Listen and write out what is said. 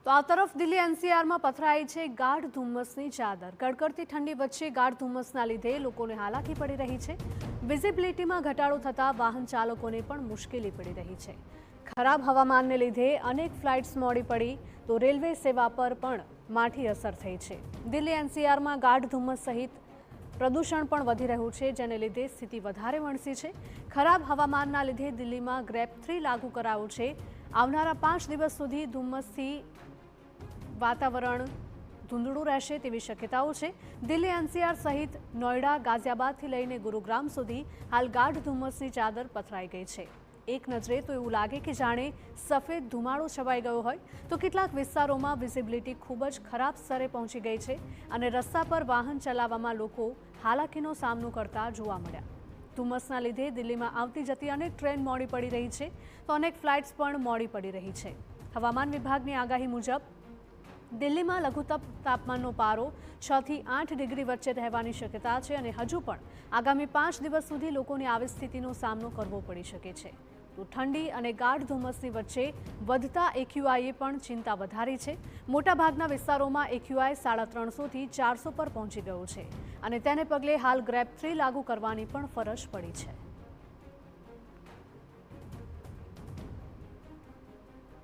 તો આ તરફ દિલ્હી એનસીઆરમાં પથરાઈ છે ગાઢ ધુમ્મસની ચાદર। કડકડતી ઠંડી વચ્ચે ગાઢ ધુમ્મસના લીધે લોકોને હાલાકી પડી રહી છે। વિઝિબિલિટીમાં ઘટાડો થતાં વાહન ચાલકોને પણ મુશ્કેલી પડી રહી છે। ખરાબ હવામાનને લીધે અનેક ફ્લાઇટ્સ મોડી પડી તો રેલવે સેવા પર પણ માઠી અસર થઈ છે। દિલ્હી એનસીઆરમાં ગાઢ ધુમ્મસ સહિત પ્રદૂષણ પણ વધી રહ્યું છે, જેને લીધે સ્થિતિ વધારે વણસી છે। ખરાબ હવામાનના લીધે દિલ્હીમાં ગ્રેપ 3 લાગુ કરાયું છે। આવનારા 5 દિવસ સુધી ધુમ્મસથી વાતાવરણ ધૂંધળું રહેશે તેવી શક્યતાઓ છે। દિલ્હી એનસીઆર સહિત નોઈડા, ગાઝિયાબાદથી લઈને ગુરુગ્રામ સુધી હાલ ગાઢ ધુમ્મસની ચાદર પથરાઈ ગઈ છે। એક નજરે તો એવું લાગે કે જાણે સફેદ ધુમાડો છવાઈ ગયો હોય, તો કેટલાક વિસ્તારોમાં વિઝિબિલિટી ખૂબ જ ખરાબ સ્તરે પહોંચી ગઈ છે અને રસ્તા પર વાહન ચલાવવામાં લોકો હાલાકીનો સામનો કરતા જોવા મળ્યા। ધુમ્મસના લીધે દિલ્હીમાં આવતી જતી અનેક ટ્રેન મોડી પડી રહી છે, તો અનેક ફ્લાઇટ્સ પણ મોડી પડી રહી છે। હવામાન વિભાગની આગાહી મુજબ દિલ્હીમાં લઘુત્તમ તાપમાનનો પારો 6 થી 8 ડિગ્રી વચ્ચે રહેવાની શક્યતા છે અને હજુ પણ આગામી 5 દિવસ સુધી લોકોને આવી સ્થિતિનો સામનો કરવો પડી શકે છે। તો ઠંડી અને ગાઢ ધુમ્મસની વચ્ચે વધતા એક્યુઆઈએ પણ ચિંતા વધારી છે। મોટાભાગના વિસ્તારોમાં એક્યુઆઈ 350 થી 400 પર પહોંચી ગયો છે અને તેને પગલે હાલ ગ્રેપ 3 લાગુ કરવાની પણ ફરજ પડી છે।